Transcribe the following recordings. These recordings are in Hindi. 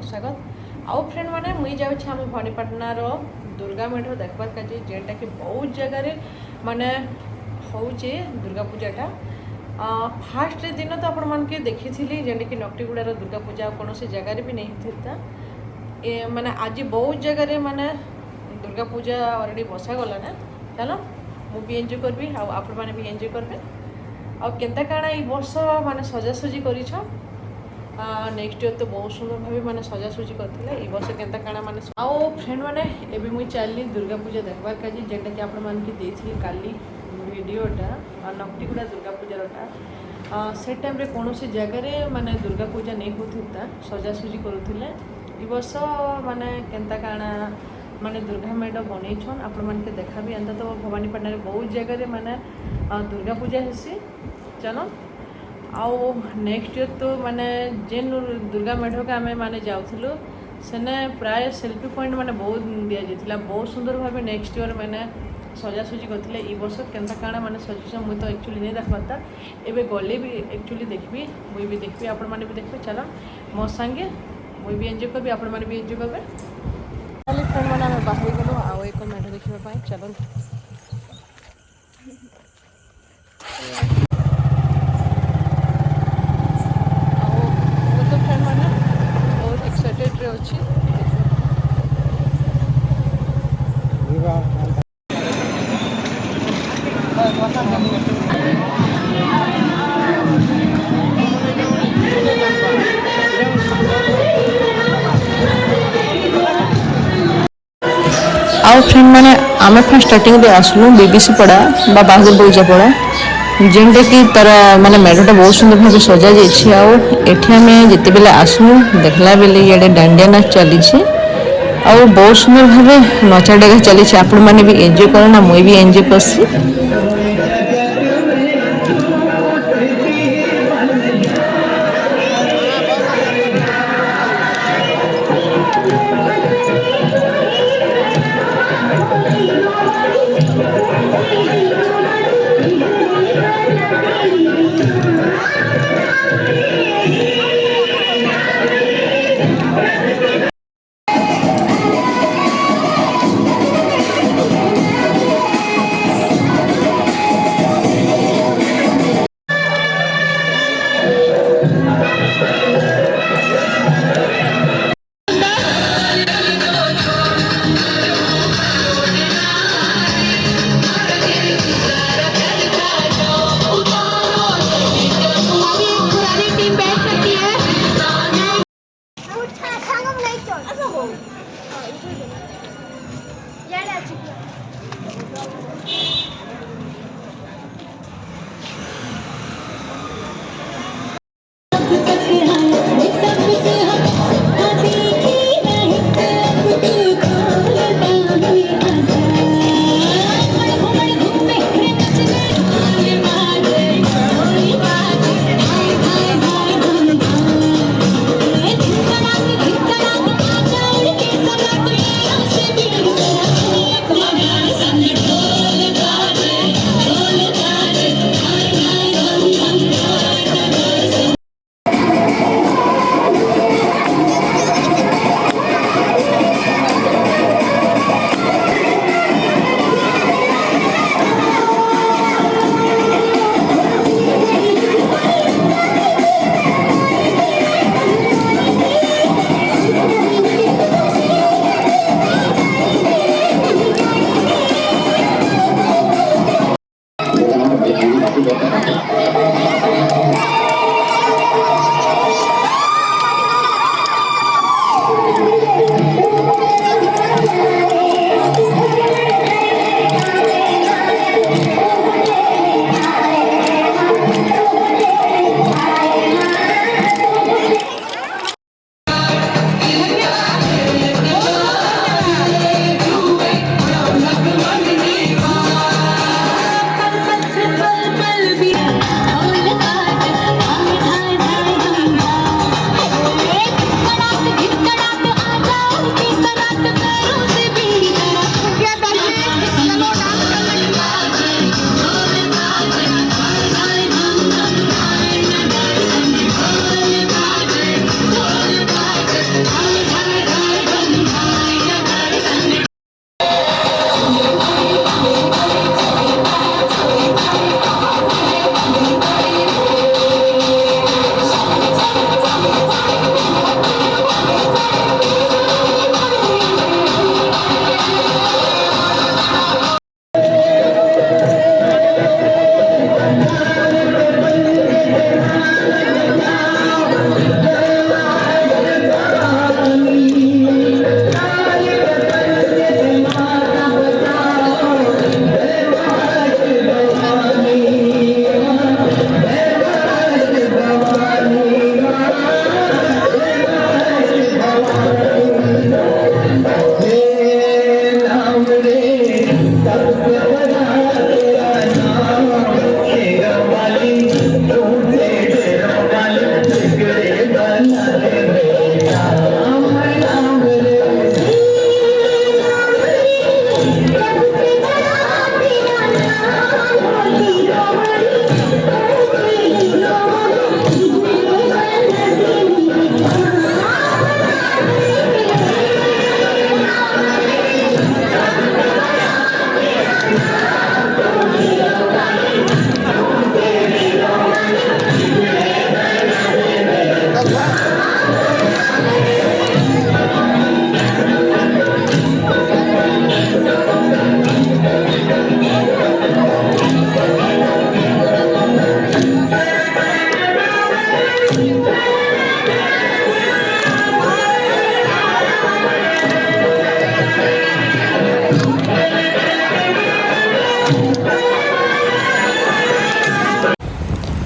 स्वागत। आउ फ्रेंड मैंने मुई जाऊँ आम भवानीपाटनार दुर्गा मेढ़ देखबार काजे जेनटा कि बहुत जगार माने होचे दुर्गा पूजाटा। फास्ट दिन तो आपण मन के देखी थी जेनटा कि नकटीगुड़ार दुर्गा पूजा कौन से जगार भी नहीं होता माने आज बहुत जगार माने दुर्गा पूजा अलरेडी बसा गला ना। चलो मुझे एंजॉय करबी आपण मैंने भी एंजॉय करबे केनता काଣା ई वर्ष माने सजासजी करिछ नेक्स्ट ईयर तो बहुत सुंदर भाव मैंने सजासुजी करते ये वर्ष केनता काଣା माने आओ फ्रेंड मैंने एबे मुई चलली दुर्गा पूजा देखबार काजे जेनटा कि आपण मान के देथली काली वीडियोटा नकटीगुड़ा दुर्गा पूजारटा से टाइम रे कौन से जगह माने दुर्गा पूजा नहीं होता सजासुजी करूथिले ई वर्ष माने केनता काଣା माने दुर्गा मेढ़ बनईछन आपण मान के देखा भी अंत तो भवानीपाटना रे बहुत जगह माने दुर्गा पूजा हेसी। चलो आउ नेक्स्ट ईयर तो माने जेन दुर्गा मेढ़ के आम माने जाऊँ सेने प्राय सेल्फी पॉइंट माने बहुत दि जाता बहुत सुंदर भाव नेक्स्ट ईयर मैंने सजासुजी करते ई वर्ष केनता काଣା माने सजेसन मुझे तो एक्चुअली नहीं देख पाता एवं गले भी एक्चुअली देखबी मुई भी देखबी आपण माने भी देखबे। चलो मो संगे मुई भी एंजॉय करबी आपण माने भी एंजॉय करबे। फ्रेंड मैंने आम बाहरी गलु आउ एक मेढ़ देखा चलो अच्छी आउ फ्रेंड मैंने आम फर्स्ट स्टार्टिंग रे आसलु बीबीसी पड़ा बा बाहुर बगीचा पड़ा जेनटा कि तार माने मेढ़टा बहुत सुंदर भाव सजा जाइए आठ आम जिते बेले आसलु देखला बेले ये डांडिया नाच चली बहुत सुंदर भाव नचा डेगा चली आपण मैंने भी एंजॉय करना मुई भी एंजॉय करसी।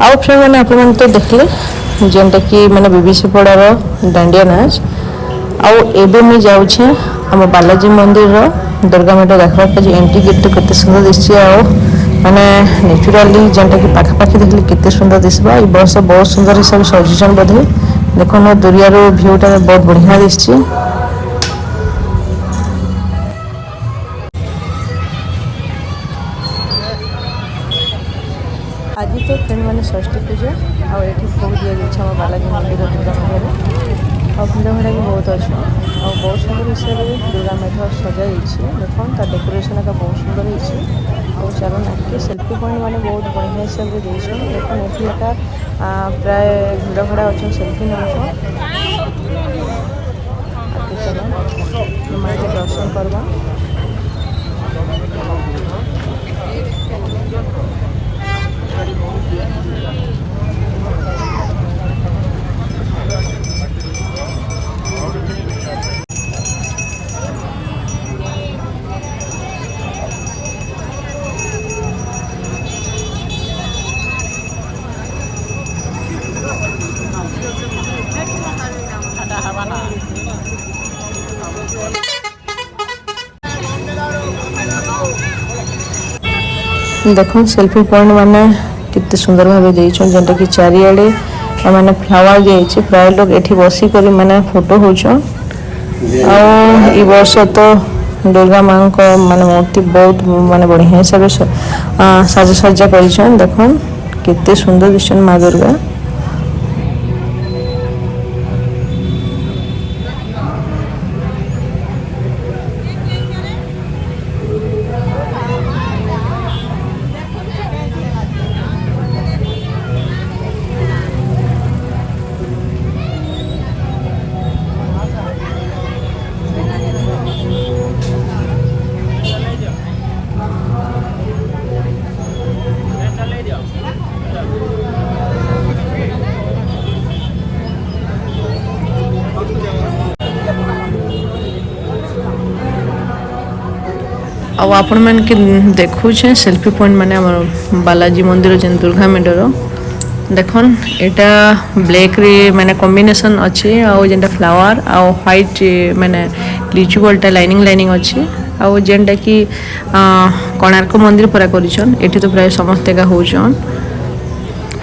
आउ फ्रेंड मैंने आप तो देखले जेनटा कि मैंने बीबीसी पड़ार डांडिया नाच आउ एबे मुझे जाऊे आम बालाजी मंदिर दुर्गा मेढ़ देखा एंट्री गेट तो केते सुंदर दिशे माने नेचुराली जेनटा कि पाखापाखि देखले केते सुंदर दिशा ये बस बहुत सुंदर हिसाब से सजीचन बोधे देख दुरिया भ्यूटा बहुत बढ़िया दिशे। आज तो फ्रेंड मैंने षष्ठी पूजा आठ भोग दि जाए आम बालाजी मंदिर दुर्गा मेढ़ आ भिड़ भाड़ा भी बहुत अच्छे आ बहुत सुंदर हिसाब से दुर्गा मेढ़ सजाई देख डेकोरेशन का बहुत सुंदर हो चलो आगे सेल्फी पॉइंट मैंने बहुत बढ़िया हिसाब से देखें देख ये प्राय भिड़ भाड़ा अच्छे सेल्फी नौ चलो माँ दर्शन करवा। देख सेल्फी पॉइंट माने कितने सुंदर भाव जेनटा कि चारिआडे मैंने फ्लावर दिए प्राय लोग ये बसिक मैंने फोटो होचन आई वर्ष तो दुर्गा माँ को माने मूर्ति बहुत माने बढ़िया हिसाब से साजसज्जा कर देख केते सुंदर दिशन माँ दुर्गा। आउ आपण मन के देखुछे सेल्फी पॉइंट माने हमर बालाजी मंदिर जेन दुर्गा मेढ़र देखन एटा ब्लैक रे माने कॉम्बिनेशन अच्छे आउ जेनटा फ्लावर आउ व्हाइट माने लिचू गोल्टा लाइनिंग लाइनिंग अच्छे आउ जेनटा कि कोणार्क मंदिर पूरा करिछन एठी तो प्राय समस्त का होछन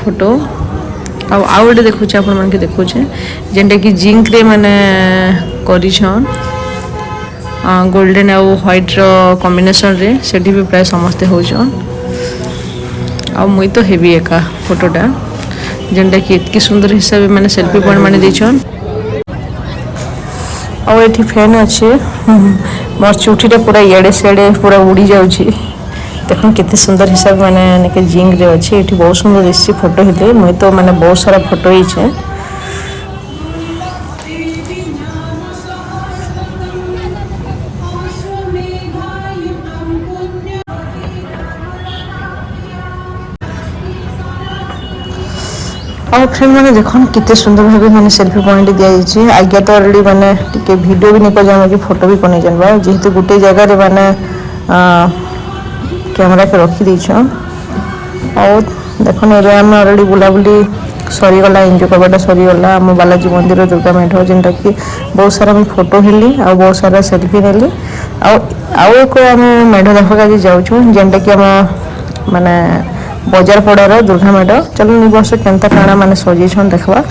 फोटो आउ गोटे देखुछे आपण मन के देखुछे जेनटा कि जिंक रे माने करिछन गोल्डन आउ व्हाइट रो कॉम्बिनेशन रे सेठी भी प्राय समस्त होचन आ मुई तो हेवी एका फोटोटा जेनटा कि इतकी सुंदर हिसाब माने सेल्फी पॉइंट माने देछन आ एठी फैन अच्छे मोर चुटीटा पूरा इयाडे सियाडे पूरा उड़ी जाउची देखो केते सुंदर हिसाब माने के जिंग रे अच्छे एठी बहुत सुंदर दिसची फोटो हेले मुई तो माने बहुत सारा फोटो हिचे। और फ्रेंड मैंने देखो कितने सुंदर भाव मैंने सेल्फी पॉइंट दिखाई आज्ञा तो अलरेडी मैंने टिके वीडियो भी नहीं कर जाना कि फोटो भी कर जानवा जेहेतु गोटे जगह मैंने कैमरा के रखी देछ और देख आम अलरेडी बुलाबुली सरीगला एंजॉय करवाटा सरीगला आम बालाजी मंदिर दुर्गा मेढ़ जेनटा कि बहुत सारा मुझे फोटो हेली आ बहुत सारा सेल्फी नेली आउ एक आम मेढ़ देखा जाऊँ जेनटा कि आम माने बजार पड़ार दुर्गा मेढ़ चलो नी वर्ष केनता काଣା माने सजेछन देखबा।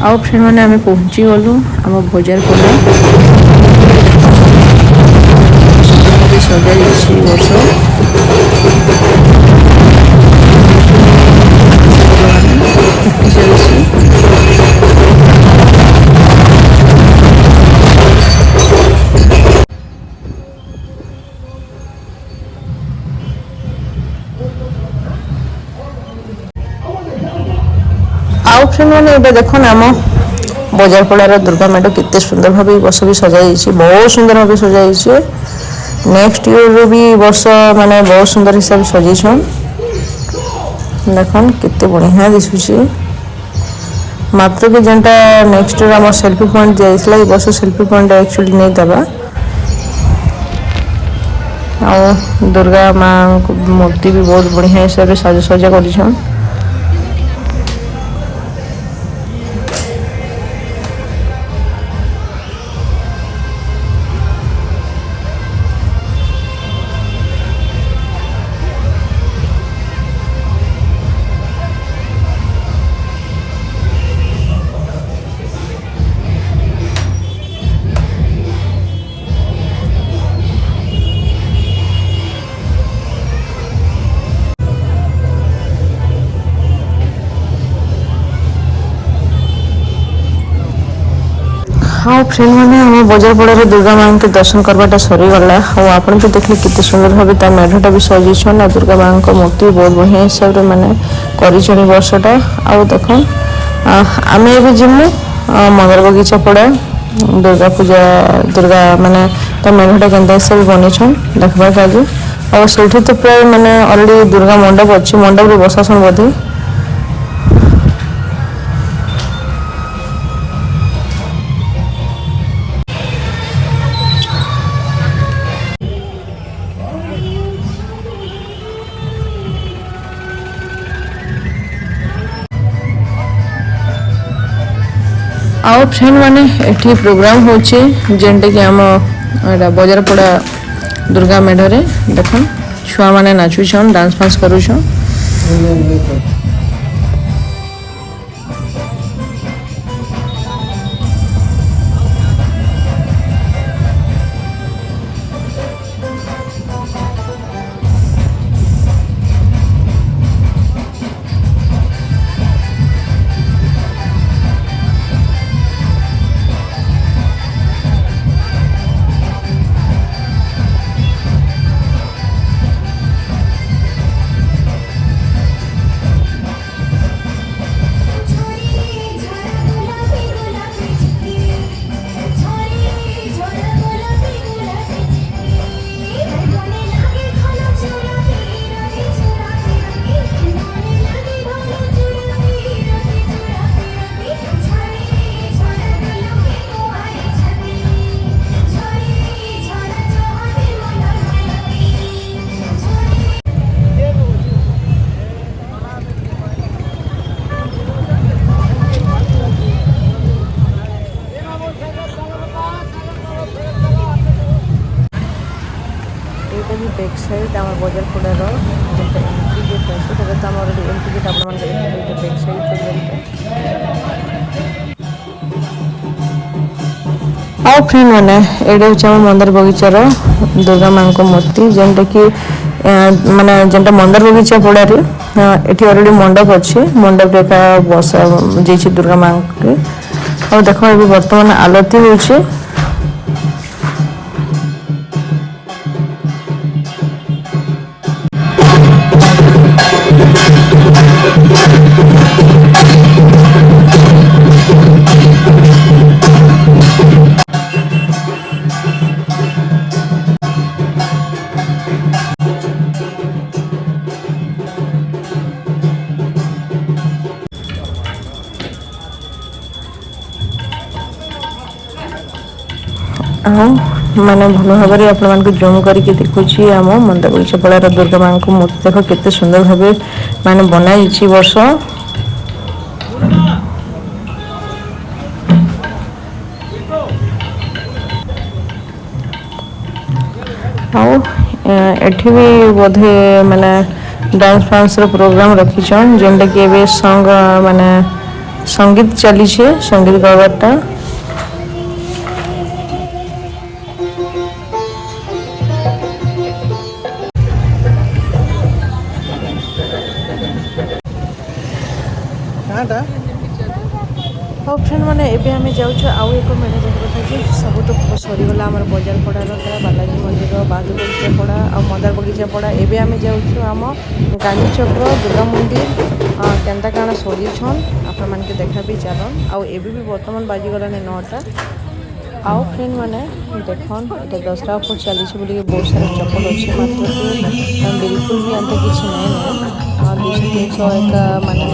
आउ फ्रेंड मैंने आम पहुँची गलु आम बजार पड़ा सजा वर्ष आउ फ्रेंड मैंने ये देखो आम बजार पड़ार दुर्गा मेढ़ केते सुंदर भाव वर्ष भी सजाई बहुत सुंदर भाव सजाई नेक्स्ट ईयर भी वर्ष माने बहुत सुंदर हिसाब से सजाई देखन केते बढ़िया दिशुची मात्र कि जेनटा नेक्स्ट ईयर आम सेल्फी पॉइंट दिया वर्ष सेल्फी पॉइंट एक्चुअली नहीं दबा और दुर्गा माँ मूर्ति भी बहुत बढ़िया हिसाब से साजसजा कर हाँ फ्रेंड मैंने आम बजार पड़ार दुर्गा माँ के दर्शन करवाटा सरीगला और आप भी देखले कितने सुंदर भाव मेढ़टा भी सजाइछन और दुर्गा माँ को मूर्ति बहुत बढ़िया हिसाब से मैंने कर वर्षटा आउ देख आम ए जिमु मंदार बगीचा पड़ा दुर्गा पूजा दुर्गा माने मेढ़टा के हिसाब से बनईछन देखबार काजे और से तो प्राय मैंने अलरेडी दुर्गा मंडप अच्छी मंडप बसासन बोधे आउ फ्रेंड माने एठी प्रोग्राम होचे जेंटे कि आम बजार पड़ा दुर्गा मेढ़रे देखन छुआ माने नाचुछन डांस फांस करूछन बैक साइड आम बजार पड़ार जो एंट्री गेट अच्छे तो आम एंट्री गेट आप बैक साइड आउ फ्रेंड मैंने ये हूँ मंदार बगीचार दुर्गा माँ को मूर्ति जेनटा कि माने जेनटा मंदार बगीचा पड़ार ये अलरेडी मंडप अच्छे मंडप एका बसा जाइए दुर्गा माँ के और देख बर्तमान आलती हो माने भल भाव में आप जूम करके देखुची आम मंदार बगीचा पड़ार दुर्गा माँ को मूर्ति देख केते सुंदर भाव माने बनाई वर्ष एठी भी बोधे माने डांस फांस प्रोग्राम रखीछन जेनटा कि एबे सॉन्ग माने संगीत चली संगीत गावाटा फ्रेंड मैंने एबे आम जाऊँ आउ एक मेढ़ देखा कि सब तो सरीगला आम बजार पड़ार बालाजी मंदिर बादू बगीचा पड़ा आ मंदार बगीचा पड़ा एवं आम जाऊँ आम गांधी चक्र दुर्गा मंदिर केन्ता काଣା सजीछन मान के देखा भी चलन आउ एबी भी वर्तमान बाजीगलानी 9टा आउ फ्रेंड मैंने देखन ये दसरा ऑफर चली बोली बहुत सारा चप्पल अच्छे मात्र कि बिल्कुल भी अंत किसी नहीं ना 200-300 एक माने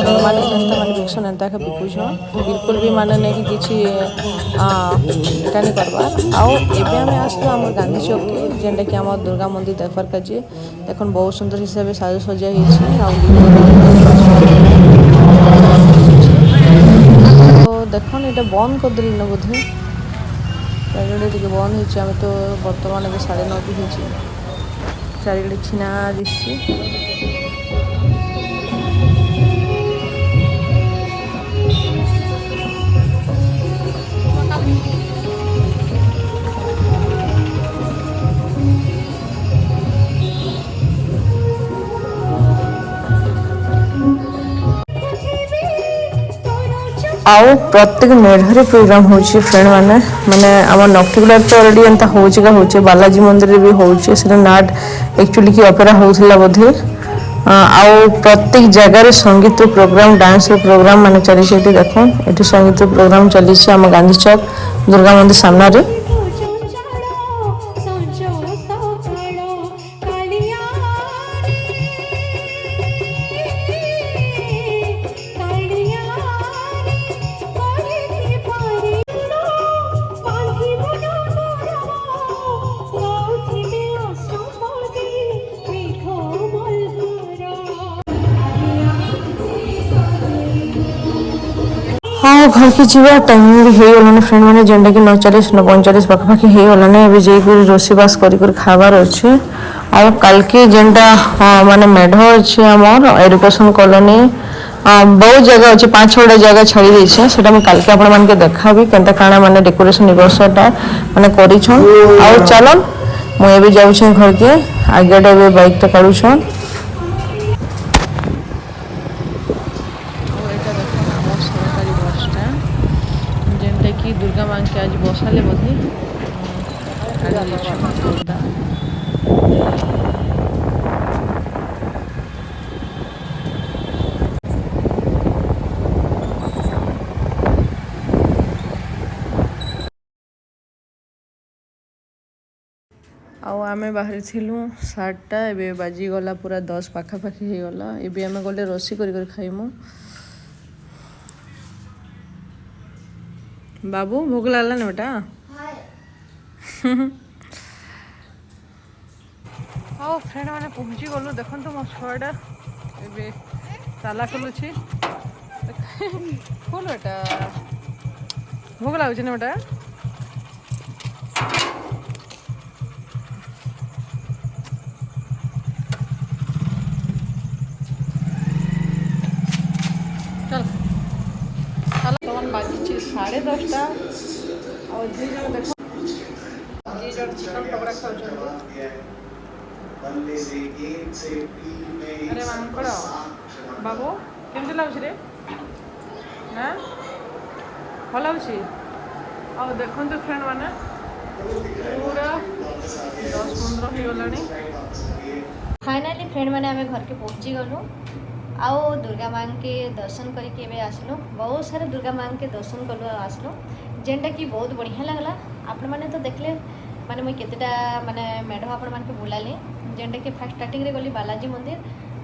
नॉर्मली जनता माने बिकसन एंता के बिकुछ बिल्कुल भी माने नहीं कि किसी इटा नहीं करबार आउ एबे हमें आसलु आम गांधी चौक के जेनटा कि आम दुर्गा मंदिर देखबार काजे देखन बहुत सुंदर हिसाब से साज सजा तो देखन ये बंद करदेली ना बोधे चारिड़े टे बंद हो तो बर्तमान 9:30 भी हो चारिड़े छिना दिशी आउ प्रत्येक मेढ़ प्रोग्राम होची फ्रेंड माने माने आम नक्टिकुलर तो ऑलरेडी एंता होचेगा होचे बालाजी मंदिर भी होचे सेटा नाट एक्चुअली की ऑपेरा होथला बोधे आउ प्रत्येक जगह रे संगीत प्रोग्राम डांस प्रोग्राम माने चली छेटी देखो एटी संगीत प्रोग्राम चली छे आम गांधी चौक दुर्गा मंदिर सामना रे हाँ घर की जीवा टाइमिंग भी हो गलानी फ्रेंड मैंने जेनटा कि 9:40-9:45 पाखापाखि हो गलानी ए जाकर रोषेबास कर खाबार अच्छे आ कल के जेनटा माने मेढ़ अच्छे आमर एजुकेशन कॉलोनी बहुत जगह अच्छे 5-6टा जगह छाड़ी देछे सेटा मैं कल के आपण मान के देखाबी केनता काना माने डेकोरेशन इवर्सटा माने करिछन आ चलन मु एबे जाउछे घर के आगे एबे बाइक टा काढुछन कि दुर्गा माँ के आज बसाले बोधे आमे बाहर थिलु 7टा एबे बाजी गला पूरा 10 पाखापाखि हो गला एबे आमे गले रोसी कर खाइमु बाबू भूख लागला ना बेटा हाँ फ्रेंड मैंने पहुँची गलु देखो तो मो छुआटा ए ताला खोलुची खोल बेटा भूख लगुच ना बेटा बाजी 10:30 और जी जन देखो जी जन चिकन पकड़ा खाउछन अरे मांकड़ बाबू केमती लाଗୁଛି रे ना भल लाଗୁଛି ଆଉ ଦେଖନ୍ତୁ फ्रेंड माने पूरा 10-15 हो गलानी फाइनाली फ्रेंड माने हमें घर के पहुंची गलु आओ दुर्गा माँ के दर्शन करके आसलु बहुत सारे दुर्गा माँ के दर्शन कलु आसलु जेनटा कि बहुत बढ़िया लगला आपण मैंने तो देखले माने मुई केतेटा माने मेढ़ आपण मान के बुलाली जेनटा कि फर्स्ट स्टार्टिंग रे गली बालाजी मंदिर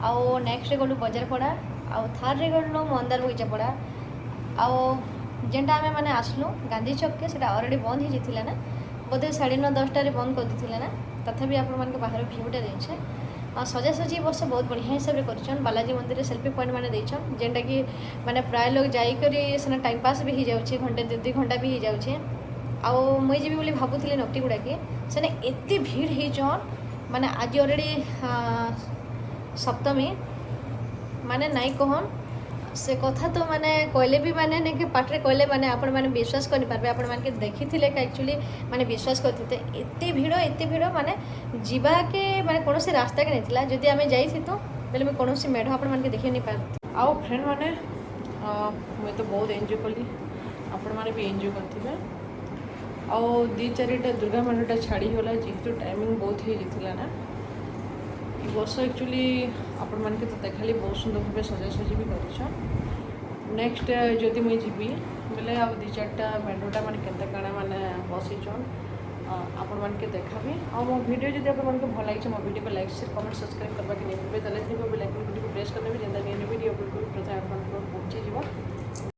आओ नेक्स्ट रे गलु बजारपड़ा आओ थर्ड रे गलु मंदार बगीचा पड़ा आओ जेनटा आमे माने आसलु गांधी चौक के सेटा ऑलरेडी बंद हो जाइथिला ना बोधे 9:30 रे बंद कर दिथिला ना तथापि आपण मान के बाहर व्यूटा देछे सजासजी वर्ष बहुत बढ़िया हिसाब से कर बालाजी मंदिर में सेल्फी पॉइंट मैंने देन जेनटा कि माने प्राय लोग जाकर सेना टाइम पास भी हो जाऊे घंटे 2 घंटा भी हो जाऊे आउ मुई जी बोली भावुली नक्टिगुड़ा के सेने एते भीड़ होन माने आज ऑलरेडी सप्तमी माने नाई कहन से कथा तो माने कहले भी माने नहीं कि पाठरे कहले माने आपण माने विश्वास कर पारबे आपण माने देखी थिले का एक्चुअली माने विश्वास करते एते भीड़ माने जीवा के माने कौन से रास्ता के नहीं जदि आमे जाई थी तो बेले मैं कौन से मेढ़ आपण माने देखि नहीं पार आओ फ्रेंड माने मैं तो बहुत एंजॉय कली आपण माने भी एंजॉय करथिबे आओ 2-4टा दुर्गा मंडटा छाड़ी होला जेहेतु टाइमिंग बहुत हो जाइथिला ना वर्ष एक्चुअली आपण मान के तो देखाली बहुत सुंदर भाव सजासजी भी कर नेक्स्ट जदि मुई जीवी बोले आ दी चार्टा मेढोटा मैंने केते काଣା मैंने बसीचन आपण मानके देखाबी आ मो वीडियो जदि आपण मानके भल लागिछ मो वीडियो को लाइक शेयर कमेंट सब्सक्राइब करबा के नहीं भूलबे तले थी बेल आइकन को प्रेस करने भी जेंदा वीडियो अपलोड कर प्रथम आपण पहुंची जीवा